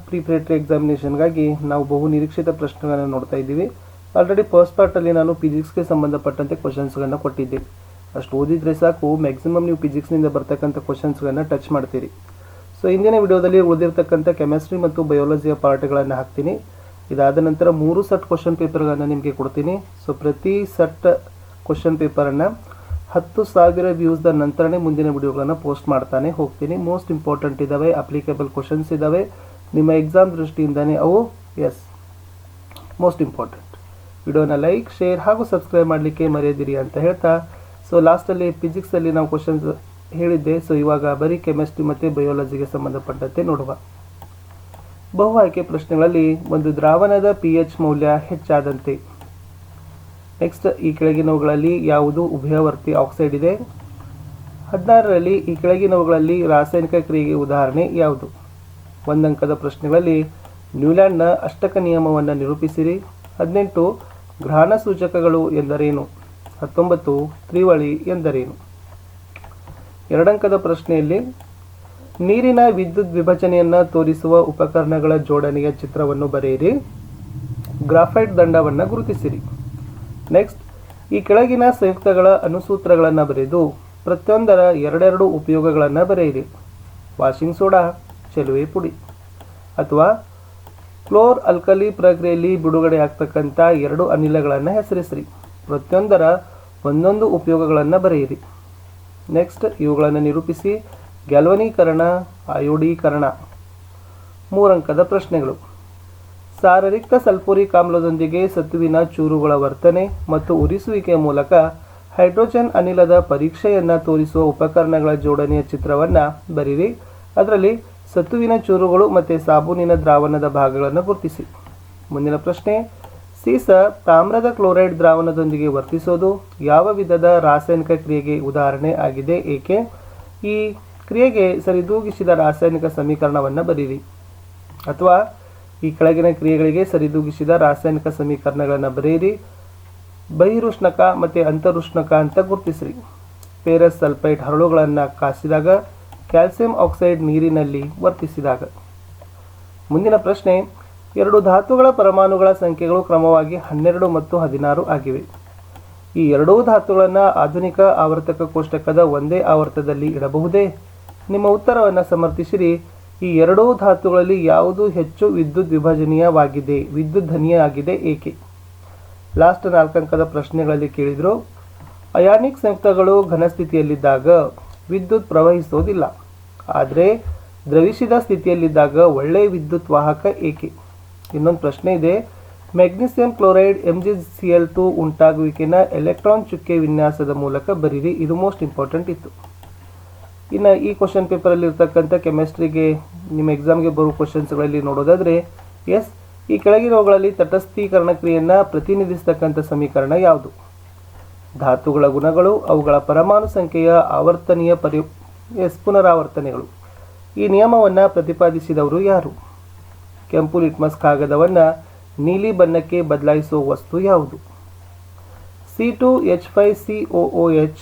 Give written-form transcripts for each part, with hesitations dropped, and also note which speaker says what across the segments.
Speaker 1: Preparatory ಎಕ್ಸಾಮಿನೇಷನ್ಗಾಗಿ ನಾವು ಬಹು ನಿರೀಕ್ಷಿತ ಪ್ರಶ್ನೆಗಳನ್ನು ನೋಡ್ತಾ ಇದ್ದೀವಿ. ಆಲ್ರೆಡಿ ಫಸ್ಟ್ ಪಾರ್ಟಲ್ಲಿ ನಾನು ಫಿಸಿಕ್ಸ್ಗೆ ಸಂಬಂಧಪಟ್ಟಂತೆ ಕ್ವಶನ್ಸ್ಗಳನ್ನು ಕೊಟ್ಟಿದ್ದೆ. ಅಷ್ಟು ಓದಿದರೆ ಸಾಕು, ಮ್ಯಾಕ್ಸಿಮಮ್ ನೀವು ಫಿಸಿಕ್ಸ್ನಿಂದ ಬರ್ತಕ್ಕಂಥ ಕ್ವಶನ್ಸ್ಗಳನ್ನು ಟಚ್ ಮಾಡ್ತೀರಿ. ಸೊ ಇಂದಿನ ವಿಡಿಯೋದಲ್ಲಿ ಉಳಿದಿರ್ತಕ್ಕಂಥ ಕೆಮಿಸ್ಟ್ರಿ ಮತ್ತು ಬಯಾಲಜಿಯ ಪಾರ್ಟ್ಗಳನ್ನು ಹಾಕ್ತೀನಿ. ಇದಾದ ನಂತರ 3 ಸೆಟ್ ಕ್ವಶನ್ ಪೇಪರ್ಗಳನ್ನು ನಿಮಗೆ ಕೊಡ್ತೀನಿ. ಸೊ ಪ್ರತಿ ಸೆಟ್ ಕ್ವಶನ್ ಪೇಪರನ್ನು 10,000 ವ್ಯೂಸ್ದ ನಂತರನೇ ಮುಂದಿನ ವಿಡಿಯೋಗಳನ್ನು ಪೋಸ್ಟ್ ಮಾಡ್ತಾನೆ ಹೋಗ್ತೀನಿ. ಮೋಸ್ಟ್ ಇಂಪಾರ್ಟೆಂಟ್ ಇದ್ದಾವೆ, ಅಪ್ಲಿಕೇಬಲ್ ಕ್ವಶನ್ಸ್ ಇದ್ದಾವೆ, ನಿಮ್ಮ ಎಕ್ಸಾಮ್ ದೃಷ್ಟಿಯಿಂದನೇ ಅವು ಮೋಸ್ಟ್ ಇಂಪಾರ್ಟೆಂಟ್. ವಿಡಿಯೋನ ಲೈಕ್, ಶೇರ್ ಹಾಗೂ ಸಬ್ಸ್ಕ್ರೈಬ್ ಮಾಡಲಿಕ್ಕೆ ಮರೆಯದಿರಿ ಅಂತ ಹೇಳ್ತಾ, ಸೊ ಲಾಸ್ಟಲ್ಲಿ ಫಿಸಿಕ್ಸಲ್ಲಿ ನಾವು ಕ್ವಶನ್ಸ್ ಹೇಳಿದ್ದೆ. ಸೊ ಇವಾಗ ಬರೀ ಕೆಮಿಸ್ಟ್ರಿ ಮತ್ತು ಬಯಾಲಜಿಗೆ ಸಂಬಂಧಪಟ್ಟಂತೆ ನೋಡುವ. ಬಹು ಆಯ್ಕೆ ಪ್ರಶ್ನೆಗಳಲ್ಲಿ ಒಂದು ದ್ರಾವಣದ pH ಮೌಲ್ಯ ಹೆಚ್ಚಾದಂತೆ. ನೆಕ್ಸ್ಟ್, ಈ ಕೆಳಗಿನವುಗಳಲ್ಲಿ ಯಾವುದು ಉಭಯವರ್ತಿ ಆಕ್ಸೈಡ್ ಇದೆ? 16ರಲ್ಲಿ ಈ ಕೆಳಗಿನವುಗಳಲ್ಲಿ ರಾಸಾಯನಿಕ ಕ್ರಿಯೆಗೆ ಉದಾಹರಣೆ ಯಾವುದು? 1 ಅಂಕದ ಪ್ರಶ್ನೆಗಳಲ್ಲಿ ನ್ಯೂಲ್ಯಾಂಡ್ನ ಅಷ್ಟಕ ನಿಯಮವನ್ನು ನಿರೂಪಿಸಿರಿ. 18 ಗ್ರಹಣ ಸೂಚಕಗಳು ಎಂದರೇನು? 19 ತ್ರಿವಳಿ ಎಂದರೇನು? 2 ಅಂಕದ ಪ್ರಶ್ನೆಯಲ್ಲಿ ನೀರಿನ ವಿದ್ಯುತ್ ವಿಭಜನೆಯನ್ನು ತೋರಿಸುವ ಉಪಕರಣಗಳ ಜೋಡಣೆಯ ಚಿತ್ರವನ್ನು ಬರೆಯಿರಿ. ಗ್ರಾಫೈಟ್ ದಂಡವನ್ನು ಗುರುತಿಸಿರಿ. ನೆಕ್ಸ್ಟ್, ಈ ಕೆಳಗಿನ ಸಂಯುಕ್ತಗಳ ಅನುಸೂತ್ರಗಳನ್ನು ಬರೆದು ಪ್ರತಿಯೊಂದರ 2 ಉಪಯೋಗಗಳನ್ನು ಬರೆಯಿರಿ. ವಾಷಿಂಗ್ ಸೋಡಾ, ಚೆಲುವೆ ಪುಡಿ. ಅಥವಾ ಕ್ಲೋರ್ ಆಲ್ಕಲಿ ಪ್ರಕ್ರಿಯೆಯಲ್ಲಿ ಬಿಡುಗಡೆ ಆಗ್ತಕ್ಕಂಥ 2 ಅನಿಲಗಳನ್ನು ಹೆಸರಿಸಿರಿ. ಪ್ರತಿಯೊಂದರ 1 ಉಪಯೋಗಗಳನ್ನು ಬರೆಯಿರಿ. ನೆಕ್ಸ್ಟ್, ಇವುಗಳನ್ನು ನಿರೂಪಿಸಿ. ಗ್ಯಾಲ್ವನೀಕರಣ, ಅಯೋಡೀಕರಣ. 3 ಅಂಕದ ಪ್ರಶ್ನೆಗಳು. ಸಾರರಿಕ್ತ ಸಲ್ಫೂರಿಕ್ ಆಮ್ಲದೊಂದಿಗೆ ಸತುವಿನ ಚೂರುಗಳ ವರ್ತನೆ ಮತ್ತು ಉರಿಸುವಿಕೆಯ ಮೂಲಕ ಹೈಡ್ರೋಜನ್ ಅನಿಲದ ಪರೀಕ್ಷೆಯನ್ನು ತೋರಿಸುವ ಉಪಕರಣಗಳ ಜೋಡಣೆಯ ಚಿತ್ರವನ್ನು ಬರೀರಿ. ಅದರಲ್ಲಿ ಸತುವಿನ ಚೂರುಗಳು ಮತ್ತು ಸಾಬೂನಿನ ದ್ರಾವಣದ ಭಾಗಗಳನ್ನು ಗುರುತಿಸಿ. ಮುಂದಿನ ಪ್ರಶ್ನೆ, ಸೀಸ ತಾಮ್ರದ ಕ್ಲೋರೈಡ್ ದ್ರಾವಣದೊಂದಿಗೆ ವರ್ತಿಸೋದು ಯಾವ ವಿಧದ ರಾಸಾಯನಿಕ ಕ್ರಿಯೆಗೆ ಉದಾಹರಣೆ ಆಗಿದೆ, ಏಕೆ? ಈ ಕ್ರಿಯೆಗೆ ಸರಿದೂಗಿಸಿದ ರಾಸಾಯನಿಕ ಸಮೀಕರಣವನ್ನು ಬರೀರಿ. ಅಥವಾ ಈ ಕೆಳಗಿನ ಕ್ರಿಯೆಗಳಿಗೆ ಸರಿದೂಗಿಸಿದ ರಾಸಾಯನಿಕ ಸಮೀಕರಣಗಳನ್ನು ಬರೆಯಿರಿ. ಬಹಿರುಷ್ಣಕ ಮತ್ತು ಅಂತರುಷ್ಣಕ ಅಂತ ಗುರುತಿಸಿರಿ. ಫೆರಸ್ ಸಲ್ಫೈಡ್ ಹರಳುಗಳನ್ನು ಕಾಸಿದಾಗ, ಕ್ಯಾಲ್ಸಿಯಂ ಆಕ್ಸೈಡ್ ನೀರಿನಲ್ಲಿ ವರ್ತಿಸಿದಾಗ. ಮುಂದಿನ ಪ್ರಶ್ನೆ, 2 ಧಾತುಗಳ ಪರಮಾಣುಗಳ ಸಂಖ್ಯೆಗಳು ಕ್ರಮವಾಗಿ 12 ಮತ್ತು 16 ಆಗಿವೆ. ಈ 2 ಧಾತುಗಳನ್ನು ಆಧುನಿಕ ಆವರ್ತಕ ಕೋಷ್ಟಕದ ಒಂದೇ ಆವರ್ತದಲ್ಲಿ ಇಡಬಹುದೇ? ನಿಮ್ಮ ಉತ್ತರವನ್ನು ಸಮರ್ಥಿಸಿರಿ. ಈ 2 ಧಾತುಗಳಲ್ಲಿ ಯಾವುದು ಹೆಚ್ಚು ವಿದ್ಯುತ್ ವಿಭಜನೀಯವಾಗಿದೆ, ವಿದ್ಯುದ್ಧನಿಯಾಗಿದೆ, ಏಕೆ? ಲಾಸ್ಟ್ 4 ಅಂಕದ ಪ್ರಶ್ನೆಗಳಲ್ಲಿ ಕೇಳಿದರು, ಅಯಾನಿಕ್ ಸಂಯುಕ್ತಗಳು ಘನಸ್ಥಿತಿಯಲ್ಲಿದ್ದಾಗ ವಿದ್ಯುತ್ ಪ್ರವಹಿಸೋದಿಲ್ಲ, ಆದರೆ ದ್ರವಿಸಿದ ಸ್ಥಿತಿಯಲ್ಲಿದ್ದಾಗ ಒಳ್ಳೆಯ ವಿದ್ಯುತ್ ವಾಹಕ ಏಕೆ? ಇನ್ನೊಂದು ಪ್ರಶ್ನೆ ಇದೆ, ಮೆಗ್ನೀಸಿಯಂ ಕ್ಲೋರೈಡ್ MgCl2 ಉಂಟಾಗುವಿಕೆನ ಎಲೆಕ್ಟ್ರಾನ್ ಚುಕ್ಕೆ ವಿನ್ಯಾಸದ ಮೂಲಕ ಬರೀರಿ. ಇದು ಮೋಸ್ಟ್ ಇಂಪಾರ್ಟೆಂಟ್ ಇತ್ತು. ಇನ್ನು ಈ ಕ್ವಶನ್ ಪೇಪರಲ್ಲಿ ಇರ್ತಕ್ಕಂಥ ಕೆಮಿಸ್ಟ್ರಿಗೆ ನಿಮ್ಮ ಎಕ್ಸಾಮ್ಗೆ ಬರೋ ಕ್ವಶನ್ಸ್ಗಳಲ್ಲಿ ನೋಡೋದಾದರೆ, ಈ ಕೆಳಗಿನವುಗಳಲ್ಲಿ ತಟಸ್ಥೀಕರಣ ಕ್ರಿಯೆಯನ್ನು ಪ್ರತಿನಿಧಿಸ್ತಕ್ಕಂಥ ಸಮೀಕರಣ ಯಾವುದು? ಧಾತುಗಳ ಗುಣಗಳು ಅವುಗಳ ಪರಮಾಣು ಸಂಖ್ಯೆಯ ಆವರ್ತನೀಯ ಪುನರಾವರ್ತನೆಗಳು. ಈ ನಿಯಮವನ್ನು ಪ್ರತಿಪಾದಿಸಿದವರು ಯಾರು? ಕೆಂಪು ಲಿಟ್ಮಸ್ ಕಾಗದವನ್ನು ನೀಲಿ ಬಣ್ಣಕ್ಕೆ ಬದಲಾಯಿಸುವ ವಸ್ತು ಯಾವುದು? C2H5COOH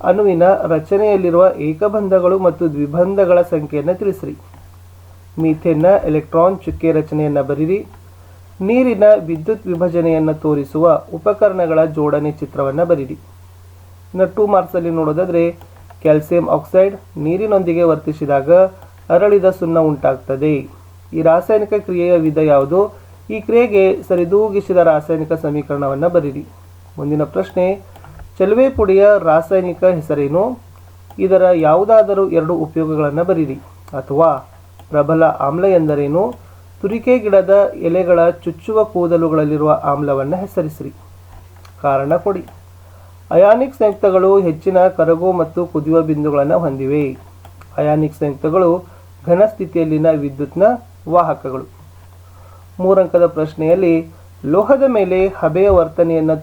Speaker 1: ಅಣುವಿನ ರಚನೆಯಲ್ಲಿರುವ ಏಕಬಂಧಗಳು ಮತ್ತು ದ್ವಿಬಂಧಗಳ ಸಂಖ್ಯೆಯನ್ನು ತಿಳಿಸಿರಿ. ಮೀಥೇನ್ನ ಎಲೆಕ್ಟ್ರಾನ್ ಚುಕ್ಕೆ ರಚನೆಯನ್ನು ಬರೀರಿ. ನೀರಿನ ವಿದ್ಯುತ್ ವಿಭಜನೆಯನ್ನು ತೋರಿಸುವ ಉಪಕರಣಗಳ ಜೋಡಣೆ ಚಿತ್ರವನ್ನು ಬರೀರಿ. ಇನ್ನು 2 ಮಾರ್ಕ್ಸಲ್ಲಿ ನೋಡೋದಾದರೆ, ಕ್ಯಾಲ್ಸಿಯಂ ಆಕ್ಸೈಡ್ ನೀರಿನೊಂದಿಗೆ ವರ್ತಿಸಿದಾಗ ಅರಳಿದ ಸುಣ್ಣ ಉಂಟಾಗ್ತದೆ. ಈ ರಾಸಾಯನಿಕ ಕ್ರಿಯೆಯ ವಿಧ ಯಾವುದು? ಈ ಕ್ರಿಯೆಗೆ ಸರಿದೂಗಿಸಿದ ರಾಸಾಯನಿಕ ಸಮೀಕರಣವನ್ನು ಬರೀರಿ. ಮುಂದಿನ ಪ್ರಶ್ನೆ, ಚೆಲುವೆ ಪುಡಿಯ ರಾಸಾಯನಿಕ ಹೆಸರೇನು? ಇದರ ಯಾವುದಾದರೂ 2 ಉಪಯೋಗಗಳನ್ನು ಬರೀರಿ. ಅಥವಾ ಪ್ರಬಲ ಆಮ್ಲ ಎಂದರೇನು? ತುರಿಕೆ ಗಿಡದ ಎಲೆಗಳ ಚುಚ್ಚುವ ಕೂದಲುಗಳಲ್ಲಿರುವ ಆಮ್ಲವನ್ನು ಹೆಸರಿಸಿರಿ. ಕಾರಣ ಕೊಡಿ. ಅಯಾನಿಕ್ ಸಂಯುಕ್ತಗಳು ಹೆಚ್ಚಿನ ಕರಗು ಮತ್ತು ಕುದಿಯುವ ಬಿಂದುಗಳನ್ನು ಹೊಂದಿವೆ. ಅಯಾನಿಕ್ ಸಂಯುಕ್ತಗಳು ಘನ ಸ್ಥಿತಿಯಲ್ಲಿನ ವಿದ್ಯುತ್ನ ವಾಹಕಗಳು. 3 ಅಂಕದ ಪ್ರಶ್ನೆಯಲ್ಲಿ ಲೋಹದ ಮೇಲೆ ಹಬೆಯ ವರ್ತನೆಯನ್ನು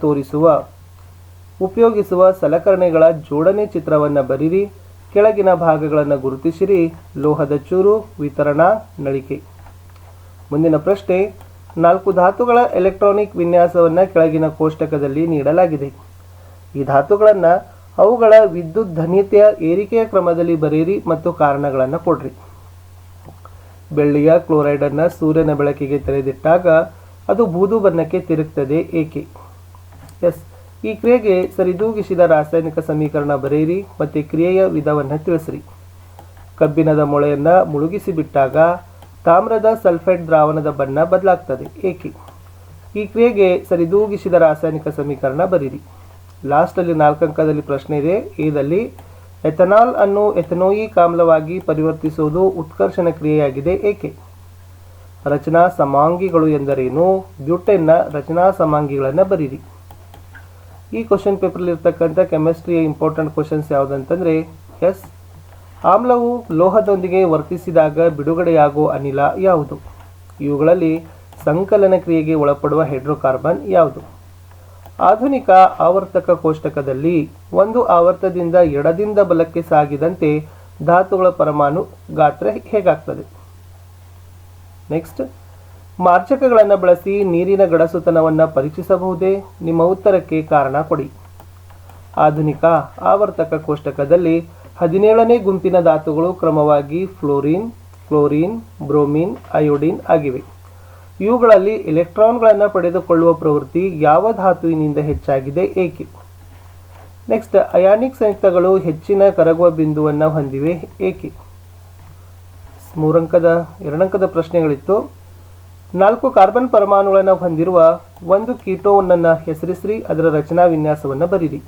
Speaker 1: ಉಪಯೋಗಿಸುವ ಸಲಕರಣೆಗಳ ಜೋಡಣೆ ಚಿತ್ರವನ್ನು ಬರೀರಿ. ಕೆಳಗಿನ ಭಾಗಗಳನ್ನು ಗುರುತಿಸಿರಿ. ಲೋಹದ ಚೂರು, ವಿತರಣಾ ನಳಿಕೆ. ಮುಂದಿನ ಪ್ರಶ್ನೆ, 4 ಧಾತುಗಳ ಎಲೆಕ್ಟ್ರಾನಿಕ್ ವಿನ್ಯಾಸವನ್ನು ಕೆಳಗಿನ ಕೋಷ್ಟಕದಲ್ಲಿ ನೀಡಲಾಗಿದೆ. ಈ ಧಾತುಗಳನ್ನು ಅವುಗಳ ವಿದ್ಯುತ್ ಧನ್ಯತೆಯ ಏರಿಕೆಯ ಕ್ರಮದಲ್ಲಿ ಬರೆಯಿರಿ ಮತ್ತು ಕಾರಣಗಳನ್ನು ಕೊಡ್ರಿ. ಬೆಳ್ಳಿಯ ಕ್ಲೋರೈಡನ್ನು ಸೂರ್ಯನ ಬೆಳಕಿಗೆ ತೆರೆದಿಟ್ಟಾಗ ಅದು ಬೂದು ಬಣ್ಣಕ್ಕೆ ತಿರುಗ್ತದೆ ಏಕೆ? ಎಸ್, ಈ ಕ್ರಿಯೆಗೆ ಸರಿದೂಗಿಸಿದ ರಾಸಾಯನಿಕ ಸಮೀಕರಣ ಬರೆಯಿರಿ ಮತ್ತು ಕ್ರಿಯೆಯ ವಿಧವನ್ನು ತಿಳಿಸಿರಿ. ಕಬ್ಬಿಣದ ಮೊಳೆಯನ್ನು ಮುಳುಗಿಸಿ ಬಿಟ್ಟಾಗ ತಾಮ್ರದ ಸಲ್ಫೇಟ್ ದ್ರಾವಣದ ಬಣ್ಣ ಬದಲಾಗ್ತದೆ ಏಕೆ? ಈ ಕ್ರಿಯೆಗೆ ಸರಿದೂಗಿಸಿದ ರಾಸಾಯನಿಕ ಸಮೀಕರಣ ಬರೀರಿ. ಲಾಸ್ಟಲ್ಲಿ 4 ಅಂಕದಲ್ಲಿ ಪ್ರಶ್ನೆ ಇದೆ. ಇದರಲ್ಲಿ ಎಥನಾಲ್ ಅನ್ನು ಎಥನೋಯಿಕ್ ಆಮ್ಲವಾಗಿ ಪರಿವರ್ತಿಸುವುದು ಉತ್ಕರ್ಷಣ ಕ್ರಿಯೆಯಾಗಿದೆ ಏಕೆ? ರಚನಾ ಸಮಾಂಗಿಗಳು ಎಂದರೇನು? ಬ್ಯೂಟೆನ್ನ ರಚನಾ ಸಮಾಂಗಿಗಳನ್ನು ಬರೀರಿ. ಈ ಕ್ವಶನ್ ಪೇಪರಲ್ಲಿ ಇರ್ತಕ್ಕಂಥ ಕೆಮಿಸ್ಟ್ರಿಯ ಇಂಪಾರ್ಟೆಂಟ್ ಕ್ವಶನ್ಸ್ ಯಾವುದಂತಂದರೆ, ಎಸ್, ಆಮ್ಲವು ಲೋಹದೊಂದಿಗೆ ವರ್ತಿಸಿದಾಗ ಬಿಡುಗಡೆಯಾಗುವ ಅನಿಲ ಯಾವುದು? ಇವುಗಳಲ್ಲಿ ಸಂಕಲನ ಕ್ರಿಯೆಗೆ ಒಳಪಡುವ ಹೈಡ್ರೋಕಾರ್ಬನ್ ಯಾವುದು? ಆಧುನಿಕ ಆವರ್ತಕ ಕೋಷ್ಟಕದಲ್ಲಿ ಒಂದು ಆವರ್ತದಿಂದ ಎಡದಿಂದ ಬಲಕ್ಕೆ ಸಾಗಿದಂತೆ ಧಾತುಗಳ ಪರಮಾಣು ಗಾತ್ರ ಹೇಗಾಗ್ತದೆ? ನೆಕ್ಸ್ಟ್, ಮಾರ್ಜಕಗಳನ್ನು ಬಳಸಿ ನೀರಿನ ಗಡಸುತನವನ್ನು ಪರೀಕ್ಷಿಸಬಹುದೇ? ನಿಮ್ಮ ಉತ್ತರಕ್ಕೆ ಕಾರಣ ಕೊಡಿ. ಆಧುನಿಕ ಆವರ್ತಕ ಕೋಷ್ಟಕದಲ್ಲಿ 17ನೇ ಗುಂಪಿನ ಧಾತುಗಳು ಕ್ರಮವಾಗಿ ಫ್ಲೋರಿನ್, ಕ್ಲೋರಿನ್, ಬ್ರೋಮಿನ್, ಅಯೋಡಿನ್ ಆಗಿವೆ. ಇವುಗಳಲ್ಲಿ ಎಲೆಕ್ಟ್ರಾನ್ಗಳನ್ನು ಪಡೆದುಕೊಳ್ಳುವ ಪ್ರವೃತ್ತಿ ಯಾವ ಧಾತುವಿನಿಂದ ಹೆಚ್ಚಾಗಿದೆ ಏಕೆ? ನೆಕ್ಸ್ಟ್, ಅಯಾನಿಕ್ ಸಂಯುಕ್ತಗಳು ಹೆಚ್ಚಿನ ಕರಗುವ ಬಿಂದುವನ್ನು ಹೊಂದಿವೆ ಏಕೆ? 2 ಅಂಕದ ಪ್ರಶ್ನೆಗಳಿತ್ತು. 4 ಕಾರ್ಬನ್ ಪರಮಾಣುಗಳನ್ನು ಹೊಂದಿರುವ ಒಂದು ಕೀಟೋನನ್ನು ಹೆಸರಿಸಿರಿ, ಅದರ ರಚನಾ ವಿನ್ಯಾಸವನ್ನು ಬರೀರಿ.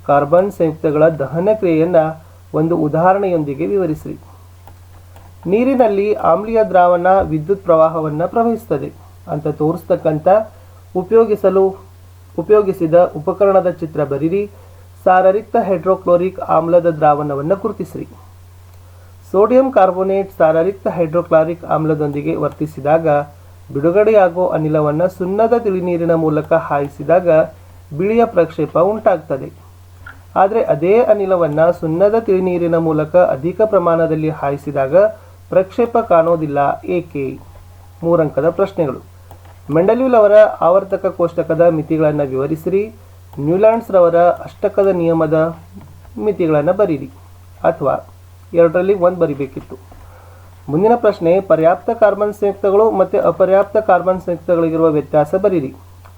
Speaker 1: ಕಾರ್ಬನ್ ಸಂಯುಕ್ತಗಳ ದಹನ ಕ್ರಿಯೆಯನ್ನು ಒಂದು ಉದಾಹರಣೆಯೊಂದಿಗೆ ವಿವರಿಸಿರಿ. ನೀರಿನಲ್ಲಿ ಆಮ್ಲೀಯ ದ್ರಾವಣ ವಿದ್ಯುತ್ ಪ್ರವಾಹವನ್ನು ಪ್ರವಹಿಸುತ್ತದೆ ಅಂತ ತೋರಿಸ್ತಕ್ಕಂಥ ಉಪಯೋಗಿಸಿದ ಉಪಕರಣದ ಚಿತ್ರ ಬರೀರಿ. ಸಾರರಿಕ್ತ ಹೈಡ್ರೋಕ್ಲೋರಿಕ್ ಆಮ್ಲದ ದ್ರಾವಣವನ್ನು ಗುರುತಿಸಿರಿ. ಸೋಡಿಯಂ ಕಾರ್ಬೋನೇಟ್ ಸಾರರಿಕ್ತ ಹೈಡ್ರೋಕ್ಲಾರಿಕ್ ಆಮ್ಲದೊಂದಿಗೆ ವರ್ತಿಸಿದಾಗ ಬಿಡುಗಡೆಯಾಗುವ ಅನಿಲವನ್ನು ಸುಣ್ಣದ ತಿಳಿನೀರಿನ ಮೂಲಕ ಹಾಯಿಸಿದಾಗ ಬಿಳಿಯ ಪ್ರಕ್ಷೇಪ ಉಂಟಾಗ್ತದೆ. ಆದರೆ ಅದೇ ಅನಿಲವನ್ನು ಸುಣ್ಣದ ತಿಳಿನೀರಿನ ಮೂಲಕ ಅಧಿಕ ಪ್ರಮಾಣದಲ್ಲಿ ಹಾಯಿಸಿದಾಗ ಪ್ರಕ್ಷೇಪ ಕಾಣೋದಿಲ್ಲ ಏಕೆ? 3 ಅಂಕದ ಪ್ರಶ್ನೆಗಳು. ಮೆಂಡೆಲಿವ್ ಅವರ ಆವರ್ತಕ ಕೋಷ್ಟಕದ ಮಿತಿಗಳನ್ನು ವಿವರಿಸಿರಿ. ನ್ಯೂಲ್ಯಾಂಡ್ಸ್ ರವರ ಅಷ್ಟಕದ ನಿಯಮದ ಮಿತಿಗಳನ್ನು ಬರೀರಿ, ಅಥವಾ 2ರಲ್ಲಿ 1 ಬರಿಬೇಕಿತ್ತು. ಮುಂದಿನ ಪ್ರಶ್ನೆ, ಪರ್ಯಾಪ್ತ ಕಾರ್ಬನ್ ಸಂಯುಕ್ತಗಳು ಮತ್ತು ಅಪರ್ಯಾಪ್ತ ಕಾರ್ಬನ್ ಸಂಯುಕ್ತಗಳಿಗಿರುವ ವ್ಯತ್ಯಾಸ ಬರೀರಿ.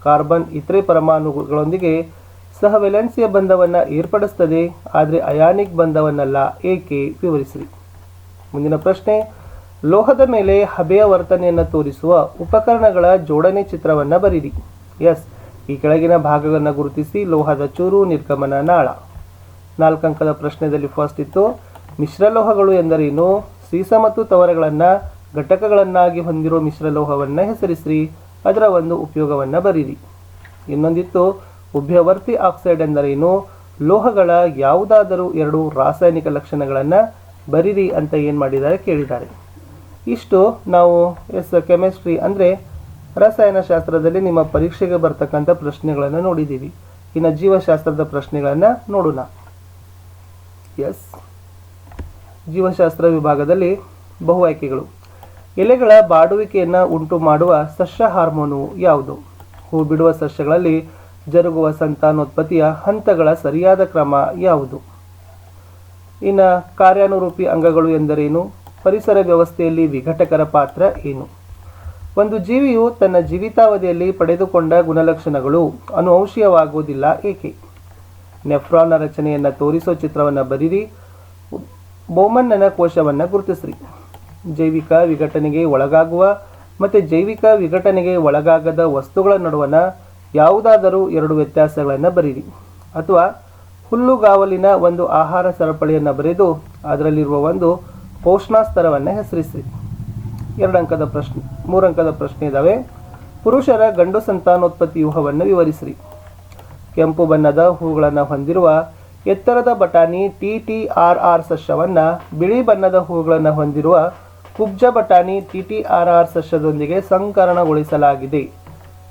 Speaker 1: ಕಾರ್ಬನ್ ಇತರೆ ಪರಮಾಣುಗಳೊಂದಿಗೆ ಸಹವೆಲೆನ್ಸಿಯ ಬಂಧವನ್ನು ಏರ್ಪಡಿಸುತ್ತದೆ, ಆದರೆ ಅಯಾನಿಕ್ ಬಂಧವನ್ನಲ್ಲ ಏಕೆ? ವಿವರಿಸಿರಿ. ಮುಂದಿನ ಪ್ರಶ್ನೆ, ಲೋಹದ ಮೇಲೆ ಹಬೆಯ ವರ್ತನೆಯನ್ನು ತೋರಿಸುವ ಉಪಕರಣಗಳ ಜೋಡಣೆ ಚಿತ್ರವನ್ನು ಬರೀರಿ. ಎಸ್, ಈ ಕೆಳಗಿನ ಭಾಗಗಳನ್ನು ಗುರುತಿಸಿ. ಲೋಹದ ಚೂರು, ನಿರ್ಗಮನ ನಾಳ. 4 ಅಂಕದ ಪ್ರಶ್ನೆಯಲ್ಲಿ ಫಸ್ಟ್ ಇತ್ತು, ಮಿಶ್ರಲೋಹಗಳು ಎಂದರೇನು? ಸೀಸ ಮತ್ತು ತವರಗಳನ್ನು ಘಟಕಗಳನ್ನಾಗಿ ಹೊಂದಿರುವ ಮಿಶ್ರಲೋಹವನ್ನು ಹೆಸರಿಸಿರಿ, ಅದರ ಒಂದು ಉಪಯೋಗವನ್ನು ಬರೀರಿ. ಇನ್ನೊಂದಿತ್ತು, ಉಭಯವರ್ತಿ ಆಕ್ಸೈಡ್ ಎಂದರೇನು? ಲೋಹಗಳ ಯಾವುದಾದರೂ 2 ರಾಸಾಯನಿಕ ಲಕ್ಷಣಗಳನ್ನು ಬರೀರಿ ಅಂತ ಏನು ಮಾಡಿದ್ದಾರೆ ಕೇಳಿದ್ದಾರೆ. ಇಷ್ಟು ನಾವು ಕೆಮಿಸ್ಟ್ರಿ ಅಂದರೆ ರಸಾಯನಶಾಸ್ತ್ರದಲ್ಲಿ ನಿಮ್ಮ ಪರೀಕ್ಷೆಗೆ ಬರ್ತಕ್ಕಂಥ ಪ್ರಶ್ನೆಗಳನ್ನು ನೋಡಿದ್ದೀವಿ. ಇನ್ನು ಜೀವಶಾಸ್ತ್ರದ ಪ್ರಶ್ನೆಗಳನ್ನು ನೋಡೋಣ. ಎಸ್, ಜೀವಶಾಸ್ತ್ರ ವಿಭಾಗದಲ್ಲಿ ಬಹು ಆಯ್ಕೆಗಳು. ಎಲೆಗಳ ಬಾಡುವಿಕೆಯನ್ನು ಉಂಟು ಮಾಡುವ ಸಸ್ಯ ಹಾರ್ಮೋನು ಯಾವುದು? ಹೂ ಬಿಡುವ ಸಸ್ಯಗಳಲ್ಲಿ ಜರುಗುವ ಸಂತಾನೋತ್ಪತ್ತಿಯ ಹಂತಗಳ ಸರಿಯಾದ ಕ್ರಮ ಯಾವುದು? ಇನ್ನು ಕಾರ್ಯಾನುರೂಪಿ ಅಂಗಗಳು ಎಂದರೇನು? ಪರಿಸರ ವ್ಯವಸ್ಥೆಯಲ್ಲಿ ವಿಘಟಕರ ಪಾತ್ರ ಏನು? ಒಂದು ಜೀವಿಯು ತನ್ನ ಜೀವಿತಾವಧಿಯಲ್ಲಿ ಪಡೆದುಕೊಂಡ ಗುಣಲಕ್ಷಣಗಳು ಅನುವಂಶೀಯವಾಗುವುದಿಲ್ಲ ಏಕೆ? ನೆಫ್ರಾನ್ನ ರಚನೆಯನ್ನು ತೋರಿಸೋ ಚಿತ್ರವನ್ನು ಬರೀರಿ. ಬೌಮನ್ನನ ಕೋಶವನ್ನು ಗುರುತಿಸಿರಿ. ಜೈವಿಕ ವಿಘಟನೆಗೆ ಒಳಗಾಗುವ ಮತ್ತು ಜೈವಿಕ ವಿಘಟನೆಗೆ ಒಳಗಾಗದ ವಸ್ತುಗಳ ನಡುವಣ ಯಾವುದಾದರೂ 2 ವ್ಯತ್ಯಾಸಗಳನ್ನು ಬರೀರಿ. ಅಥವಾ ಹುಲ್ಲುಗಾವಲಿನ ಒಂದು ಆಹಾರ ಸರಪಳಿಯನ್ನು ಬರೆದು ಅದರಲ್ಲಿರುವ ಒಂದು ಪೋಷಣಾಸ್ತರವನ್ನು ಹೆಸರಿಸಿ. 2 ಅಂಕದ ಪ್ರಶ್ನೆ 3 ಅಂಕದ ಪ್ರಶ್ನೆ ಇದ್ದಾವೆ. ಪುರುಷರ ಗಂಡು ಸಂತಾನೋತ್ಪತ್ತಿ ವ್ಯೂಹವನ್ನು ವಿವರಿಸಿರಿ. ಕೆಂಪು ಬಣ್ಣದ ಹೂಗಳನ್ನು ಹೊಂದಿರುವ ಎತ್ತರದ ಬಟಾಣಿ TTRR ಸಸ್ಯವನ್ನು ಬಿಳಿ ಬಣ್ಣದ ಹೂಗಳನ್ನು ಹೊಂದಿರುವ ಕುಬ್ಜ ಬಟಾಣಿ TTRR ಸಸ್ಯದೊಂದಿಗೆ ಸಂಕರಣಗೊಳಿಸಲಾಗಿದೆ.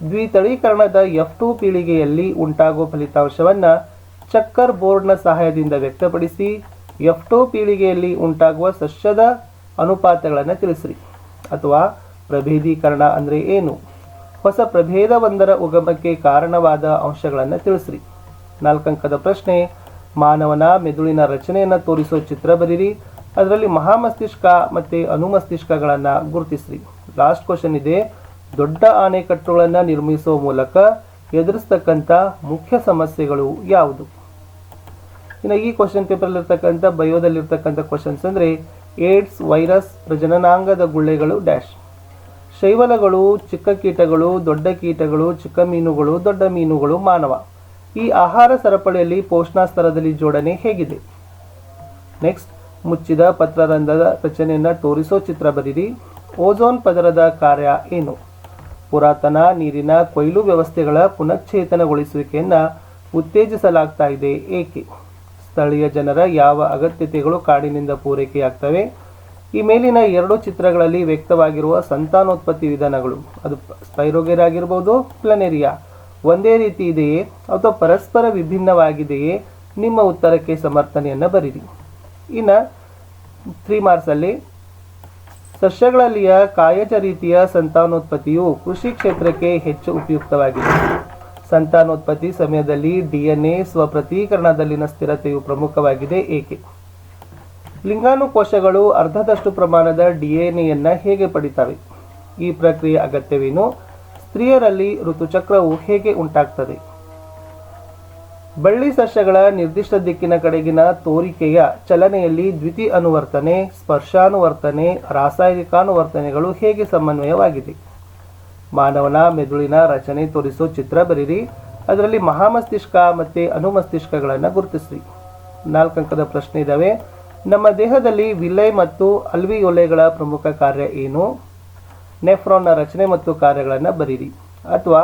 Speaker 1: ದ್ವಿತಳೀಕರಣದ F2 ಪೀಳಿಗೆಯಲ್ಲಿ ಉಂಟಾಗುವ ಫಲಿತಾಂಶವನ್ನು ಚಕ್ಕರ್ ಬೋರ್ಡ್ನ ಸಹಾಯದಿಂದ ವ್ಯಕ್ತಪಡಿಸಿ F2 ಪೀಳಿಗೆಯಲ್ಲಿ ಉಂಟಾಗುವ ಸಸ್ಯದ ಅನುಪಾತಗಳನ್ನು ತಿಳಿಸಿರಿ. ಅಥವಾ ಪ್ರಭೇದೀಕರಣ ಅಂದರೆ ಏನು? ಹೊಸ ಪ್ರಭೇದವೊಂದರ ಉಗಮಕ್ಕೆ ಕಾರಣವಾದ ಅಂಶಗಳನ್ನು ತಿಳಿಸಿರಿ. 4 ಅಂಕದ ಪ್ರಶ್ನೆ, ಮಾನವನ ಮೆದುಳಿನ ರಚನೆಯನ್ನು ತೋರಿಸುವ ಚಿತ್ರ ಬರೀರಿ. ಅದರಲ್ಲಿ ಮಹಾಮಸ್ತಿಷ್ಕ ಮತ್ತು ಅನುಮಸ್ತಿಷ್ಕಗಳನ್ನು ಗುರುತಿಸ್ರಿ. ಲಾಸ್ಟ್ ಕ್ವಶನ್ ಇದೆ, ದೊಡ್ಡ ಆಣೆಕಟ್ಟುಗಳನ್ನು ನಿರ್ಮಿಸುವ ಮೂಲಕ ಎದುರಿಸ್ತಕ್ಕಂಥ ಮುಖ್ಯ ಸಮಸ್ಯೆಗಳು ಯಾವುದು? ಇನ್ನು ಈ ಕ್ವಶನ್ ಪೇಪರಲ್ಲಿರ್ತಕ್ಕಂಥ ಬಯೋದಲ್ಲಿರ್ತಕ್ಕಂಥ ಕ್ವಶನ್ಸ್ ಅಂದರೆ ಏಡ್ಸ್ ವೈರಸ್, ಪ್ರಜನನಾಂಗದ ಗುಳ್ಳೆಗಳು ಡ್ಯಾಶ್, ಶೈವಲಗಳು, ಚಿಕ್ಕ ಕೀಟಗಳು, ದೊಡ್ಡ ಕೀಟಗಳು, ಚಿಕ್ಕ ಮೀನುಗಳು, ದೊಡ್ಡ ಮೀನುಗಳು, ಮಾನವ. ಈ ಆಹಾರ ಸರಪಳಿಯಲ್ಲಿ ಪೋಷಣ ಸ್ತರದಲ್ಲಿ ಜೋಡಣೆ ಹೇಗಿದೆ? ನೆಕ್ಸ್ಟ್, ಮುಚ್ಚಿದ ಪತ್ರರಂಧ್ರದ ರಚನೆಯನ್ನು ತೋರಿಸೋ ಚಿತ್ರ ಬರೀರಿ. ಓಝೋನ್ ಪದರದ ಕಾರ್ಯ ಏನು? ಪುರಾತನ ನೀರಿನ ಕೊಯ್ಲು ವ್ಯವಸ್ಥೆಗಳ ಪುನಶ್ಚೇತನಗೊಳಿಸುವಿಕೆಯನ್ನು ಉತ್ತೇಜಿಸಲಾಗ್ತಾ ಇದೆ, ಏಕೆ? ಸ್ಥಳೀಯ ಜನರ ಯಾವ ಅಗತ್ಯತೆಗಳು ಕಾಡಿನಿಂದ ಪೂರೈಕೆಯಾಗ್ತವೆ? ಈ ಮೇಲಿನ 2 ಚಿತ್ರಗಳಲ್ಲಿ ವ್ಯಕ್ತವಾಗಿರುವ ಸಂತಾನೋತ್ಪತ್ತಿ ವಿಧಾನಗಳು, ಅದು ಸ್ಪೈರೋಗೇರ್ ಆಗಿರ್ಬೋದು, ಪ್ಲನೇರಿಯಾ, ಒಂದೇ ರೀತಿ ಇದೆಯೇ ಅಥವಾ ಪರಸ್ಪರ ವಿಭಿನ್ನವಾಗಿದೆಯೇ? ನಿಮ್ಮ ಉತ್ತರಕ್ಕೆ ಸಮರ್ಥನೆಯನ್ನು ಬರೀರಿ. ಇನ್ನು 3 ಮಾರ್ಕ್ಸಲ್ಲಿ ಸಸ್ಯಗಳಲ್ಲಿಯ ಕಾಯಜ ರೀತಿಯ ಸಂತಾನೋತ್ಪತ್ತಿಯು ಕೃಷಿ ಕ್ಷೇತ್ರಕ್ಕೆ ಹೆಚ್ಚು ಉಪಯುಕ್ತವಾಗಿದೆ. ಸಂತಾನೋತ್ಪತ್ತಿ ಸಮಯದಲ್ಲಿ DNA ಸ್ವಪ್ರತೀಕರಣದಲ್ಲಿನ ಸ್ಥಿರತೆಯು ಪ್ರಮುಖವಾಗಿದೆ, ಏಕೆ? ಲಿಂಗಾಣುಕೋಶಗಳು ಅರ್ಧದಷ್ಟು ಪ್ರಮಾಣದ DNA ಹೇಗೆ ಪಡಿತವೆ? ಈ ಪ್ರಕ್ರಿಯೆ ಅಗತ್ಯವೇನು? ಸ್ತ್ರೀಯರಲ್ಲಿ ಋತುಚಕ್ರವು ಹೇಗೆ ಉಂಟಾಗ್ತದೆ? ಬಳ್ಳಿ ಸಸ್ಯಗಳ ನಿರ್ದಿಷ್ಟ ದಿಕ್ಕಿನ ಕಡೆಗಿನ ತೋರಿಕೆಯ ಚಲನೆಯಲ್ಲಿ ದ್ವಿತಿ ಅನುವರ್ತನೆ, ಸ್ಪರ್ಶಾನುವರ್ತನೆ, ರಾಸಾಯನಿಕಾನುವರ್ತನೆಗಳು ಹೇಗೆ ಸಮನ್ವಯವಾಗಿದೆ? ಮಾನವನ ಮೆದುಳಿನ ರಚನೆ ತೋರಿಸೋ ಚಿತ್ರ ಬರೀರಿ. ಅದರಲ್ಲಿ ಮಹಾಮಸ್ತಿಷ್ಕ ಮತ್ತು ಅನುಮಸ್ತಿಷ್ಕಗಳನ್ನು ಗುರುತಿಸಿ. 4 ಅಂಕದ ಪ್ರಶ್ನೆ ಇದ್ದಾವೆ. ನಮ್ಮ ದೇಹದಲ್ಲಿ ವಿಲೈ ಮತ್ತು ಅಲ್ವಿಯೋಲೆಗಳ ಪ್ರಮುಖ ಕಾರ್ಯ ಏನು? ನೆಫ್ರಾನ್ನ ರಚನೆ ಮತ್ತು ಕಾರ್ಯಗಳನ್ನು ಬರೀರಿ. ಅಥವಾ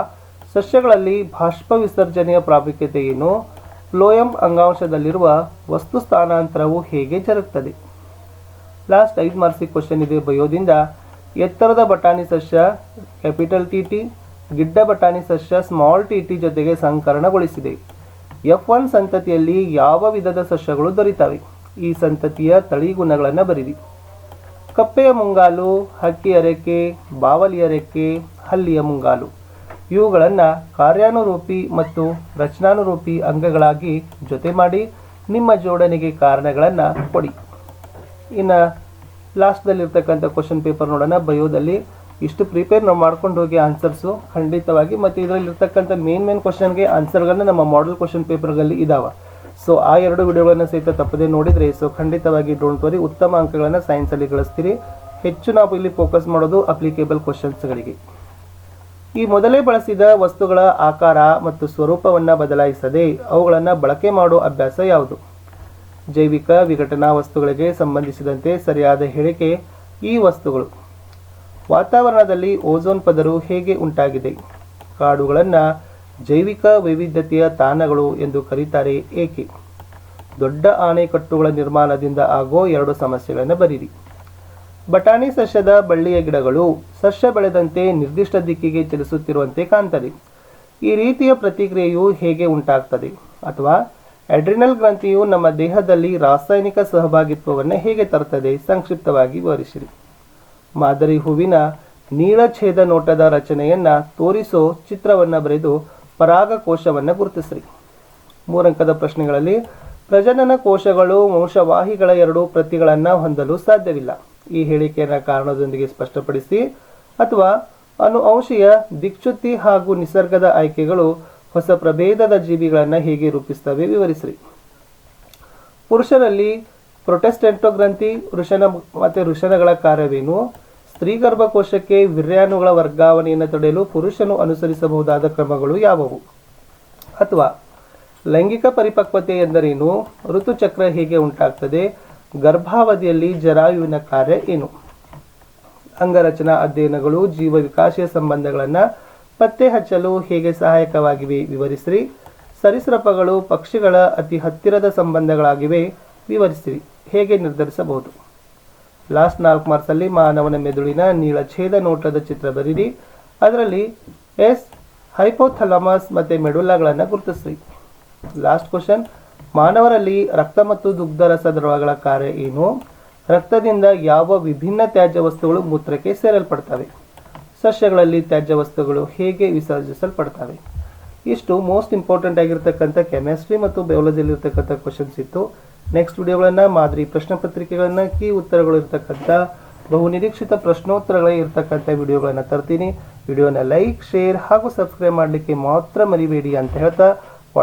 Speaker 1: ಸಸ್ಯಗಳಲ್ಲಿ ಬಾಷ್ಪ ವಿಸರ್ಜನೆಯ ಪ್ರಾಮುಖ್ಯತೆ ಏನು? ಫ್ಲೋಯಂ ಅಂಗಾಂಶದಲ್ಲಿರುವ ವಸ್ತು ಸ್ಥಾನಾಂತರವು ಹೇಗೆ ಜರುಗುತ್ತದೆ? ಲಾಸ್ಟ್ 5 ಮಾರ್ಕ್ಸಿಗೆ ಕ್ವಶನ್ ಇದೆ ಬಯೋದಿಂದ. ಎತ್ತರದ ಬಟಾಣಿ ಸಸ್ಯ ಕ್ಯಾಪಿಟಲ್ TT, ಗಿಡ್ಡ ಬಟಾಣಿ ಸಸ್ಯ ಸ್ಮಾಲ್ TT ಜೊತೆಗೆ ಸಂಕರಣಗೊಳಿಸಿದೆ. F1 ಸಂತತಿಯಲ್ಲಿ ಯಾವ ವಿಧದ ಸಸ್ಯಗಳು ದೊರೆತವೆ? ಈ ಸಂತತಿಯ ತಳಿ ಗುಣಗಳನ್ನು ಬರೀರಿ. ಕಪ್ಪೆಯ ಮುಂಗಾಲು, ಹಕ್ಕಿಯ ರೆಕ್ಕೆ, ಬಾವಲಿಯ ರೆಕ್ಕೆ, ಹಲ್ಲಿಯ ಮುಂಗಾಲು ಇವುಗಳನ್ನು ಕಾರ್ಯಾನುರೂಪಿ ಮತ್ತು ರಚನಾನುರೂಪಿ ಅಂಗಗಳಾಗಿ ಜೊತೆ ಮಾಡಿ ನಿಮ್ಮ ಜೋಡಣೆಗೆ ಕಾರಣಗಳನ್ನು ಕೊಡಿ. ಇನ್ನು ಲಾಸ್ಟ್ದಲ್ಲಿರ್ತಕ್ಕಂಥ ಕ್ವಶನ್ ಪೇಪರ್ ನೋಡೋಣ. ಬಯೋದಲ್ಲಿ ಇಷ್ಟು ಪ್ರಿಪೇರ್ ನಾವು ಮಾಡ್ಕೊಂಡು ಹೋಗಿ ಆನ್ಸರ್ಸು ಖಂಡಿತವಾಗಿ, ಮತ್ತು ಇದರಲ್ಲಿರ್ತಕ್ಕಂಥ ಮೇನ್ ಕ್ವಶನ್ಗೆ ಆನ್ಸರ್ಗಳನ್ನ ನಮ್ಮ ಮಾಡೆಲ್ ಕ್ವಶನ್ ಪೇಪರ್ಗಳಲ್ಲಿ ಇದಾವೆ. ಸೊ ಆ 2 ವಿಡಿಯೋಗಳನ್ನು ಸಹಿತ ತಪ್ಪದೆ ನೋಡಿದರೆ ಸೊ ಖಂಡಿತವಾಗಿ ಡೋಂಟ್ ವರಿ ಉತ್ತಮ ಅಂಕಗಳನ್ನು ಸೈನ್ಸಲ್ಲಿ ಗಳಿಸ್ತೀರಿ. ಹೆಚ್ಚು ನಾವು ಇಲ್ಲಿ ಫೋಕಸ್ ಮಾಡೋದು ಅಪ್ಲಿಕೇಬಲ್ ಕ್ವಶನ್ಸ್ಗಳಿಗೆ. ಈ ಮೊದಲೇ ಬಳಸಿದ ವಸ್ತುಗಳ ಆಕಾರ ಮತ್ತು ಸ್ವರೂಪವನ್ನು ಬದಲಾಯಿಸದೆ ಅವುಗಳನ್ನು ಬಳಕೆ ಮಾಡೋ ಅಭ್ಯಾಸ ಯಾವುದು? ಜೈವಿಕ ವಿಘಟನಾ ವಸ್ತುಗಳಿಗೆ ಸಂಬಂಧಿಸಿದಂತೆ ಸರಿಯಾದ ಹೇಳಿಕೆ ಈ ವಸ್ತುಗಳು. ವಾತಾವರಣದಲ್ಲಿ ಓಝೋನ್ ಪದರು ಹೇಗೆ ಉಂಟಾಗಿದೆ? ಕಾಡುಗಳನ್ನು ಜೈವಿಕ ವೈವಿಧ್ಯತೆಯ ತಾಣಗಳು ಎಂದು ಕರೀತಾರೆ, ಏಕೆ? ದೊಡ್ಡ ಆಣೆಕಟ್ಟುಗಳ ನಿರ್ಮಾಣದಿಂದ ಆಗೋ 2 ಸಮಸ್ಯೆಗಳನ್ನು ಬರೀರಿ. ಬಟಾಣಿ ಸಸ್ಯದ ಬಳ್ಳಿಯ ಗಿಡಗಳು ಸಸ್ಯ ಬೆಳೆದಂತೆ ನಿರ್ದಿಷ್ಟ ದಿಕ್ಕಿಗೆ ಚಲಿಸುತ್ತಿರುವಂತೆ ಕಾಣ್ತದೆ. ಈ ರೀತಿಯ ಪ್ರತಿಕ್ರಿಯೆಯು ಹೇಗೆ ಉಂಟಾಗ್ತದೆ? ಅಥವಾ ಅಡ್ರಿನಲ್ ಗ್ರಂಥಿಯು ನಮ್ಮ ದೇಹದಲ್ಲಿ ರಾಸಾಯನಿಕ ಸಹಭಾಗಿತ್ವವನ್ನು ಹೇಗೆ ತರುತ್ತದೆ? ಸಂಕ್ಷಿಪ್ತವಾಗಿ ವಿವರಿಸಿರಿ. ಮಾದರಿ ಹೂವಿನ ನೀಳಛೇದ ನೋಟದ ರಚನೆಯನ್ನು ತೋರಿಸೋ ಚಿತ್ರವನ್ನು ಬರೆದು ಪರಾಗಕೋಶವನ್ನು ಗುರುತಿಸಿರಿ. 3 ಅಂಕದ ಪ್ರಶ್ನೆಗಳಲ್ಲಿ ಪ್ರಜನನ ಕೋಶಗಳು ವಂಶವಾಹಿಗಳ 2 ಪ್ರತಿಗಳನ್ನು ಹೊಂದಲು ಸಾಧ್ಯವಿಲ್ಲ. ಈ ಹೇಳಿಕೆಯನ್ನು ಕಾರಣದೊಂದಿಗೆ ಸ್ಪಷ್ಟಪಡಿಸಿ. ಅಥವಾ ಅನುವಂಶೀಯ ದಿಕ್ಚ್ಯುತಿ ಹಾಗೂ ನಿಸರ್ಗದ ಆಯ್ಕೆಗಳು ಹೊಸ ಪ್ರಭೇದದ ಜೀವಿಗಳನ್ನು ಹೇಗೆ ರೂಪಿಸ್ತವೆ? ವಿವರಿಸಿರಿ. ಪುರುಷರಲ್ಲಿ ಪ್ರೊಟೆಸ್ಟೆಂಟೋ ಗ್ರಂಥಿ, ವೃಷಣ ಮತ್ತು ವೃಷಣಗಳ ಕಾರ್ಯವೇನು? ಸ್ತ್ರೀ ಗರ್ಭಕೋಶಕ್ಕೆ ವೀರ್ಯಾಣುಗಳ ವರ್ಗಾವಣೆಯನ್ನು ತಡೆಯಲು ಪುರುಷನು ಅನುಸರಿಸಬಹುದಾದ ಕ್ರಮಗಳು ಯಾವುವು? ಅಥವಾ ಲೈಂಗಿಕ ಪರಿಪಕ್ವತೆ ಎಂದರೇನು? ಋತುಚಕ್ರ ಹೇಗೆ ಉಂಟಾಗ್ತದೆ? ಗರ್ಭಾವಧಿಯಲ್ಲಿ ಜರಾಯುವಿನ ಕಾರ್ಯ ಏನು? ಅಂಗರಚನಾ ಅಧ್ಯಯನಗಳು ಜೀವ ವಿಕಾಸೀಯ ಸಂಬಂಧಗಳನ್ನು ಪತ್ತೆ ಹಚ್ಚಲು ಹೇಗೆ ಸಹಾಯಕವಾಗಿವೆ? ವಿವರಿಸಿರಿ. ಸರೀಸೃಪಗಳು ಪಕ್ಷಿಗಳ ಅತಿ ಹತ್ತಿರದ ಸಂಬಂಧಗಳಾಗಿವೆ, ವಿವರಿಸಿರಿ. ಹೇಗೆ ನಿರ್ಧರಿಸಬಹುದು? ಲಾಸ್ಟ್ 4 ಮಾರ್ಕ್ಸಲ್ಲಿ ಮಾನವನ ಮೆದುಳಿನ ನೀಳಛೇದ ನೋಟದ ಚಿತ್ರ ಬರೀರಿ. ಅದರಲ್ಲಿ ಎಸ್ ಹೈಪೋಥಾಲಮಸ್ ಮತ್ತು ಮೆಡುಲಾಗಳನ್ನು ಗುರುತಿಸಿರಿ. ಲಾಸ್ಟ್ ಕ್ವಶನ್, ಮಾನವರಲ್ಲಿ ರಕ್ತ ಮತ್ತು ದುಗ್ಧರಸ ದ್ರವಗಳ ಕಾರ್ಯ ಏನು? ರಕ್ತದಿಂದ ಯಾವ ವಿಭಿನ್ನ ತ್ಯಾಜ್ಯ ವಸ್ತುಗಳು ಮೂತ್ರಕ್ಕೆ ಸೇರಲ್ಪಡ್ತವೆ? ಸಸ್ಯಗಳಲ್ಲಿ ತ್ಯಾಜ್ಯ ವಸ್ತುಗಳು ಹೇಗೆ ವಿಸರ್ಜಿಸಲ್ಪಡ್ತವೆ? ಇಷ್ಟು ಮೋಸ್ಟ್ ಇಂಪಾರ್ಟೆಂಟ್ ಆಗಿರ್ತಕ್ಕಂಥ ಕೆಮಿಸ್ಟ್ರಿ ಮತ್ತು ಬಯಾಲಜಿಯಲ್ಲಿ ಇರ್ತಕ್ಕಂಥ ಕ್ವಶನ್ಸ್ ಇತ್ತು. ನೆಕ್ಸ್ಟ್ ವಿಡಿಯೋಗಳನ್ನು, ಮಾದರಿ ಪ್ರಶ್ನೆ ಪತ್ರಿಕೆಗಳನ್ನು, ಕೀ ಉತ್ತರಗಳು ಇರ್ತಕ್ಕಂಥ ಬಹುನಿರೀಕ್ಷಿತ ಪ್ರಶ್ನೋತ್ತರಗಳೇ ಇರ್ತಕ್ಕಂಥ ವಿಡಿಯೋಗಳನ್ನು ತರ್ತೀನಿ. ವಿಡಿಯೋನ ಲೈಕ್, ಶೇರ್ ಹಾಗೂ ಸಬ್ಸ್ಕ್ರೈಬ್ ಮಾಡಲಿಕ್ಕೆ ಮಾತ್ರ ಮರಿಬೇಡಿ ಅಂತ ಹೇಳ್ತಾ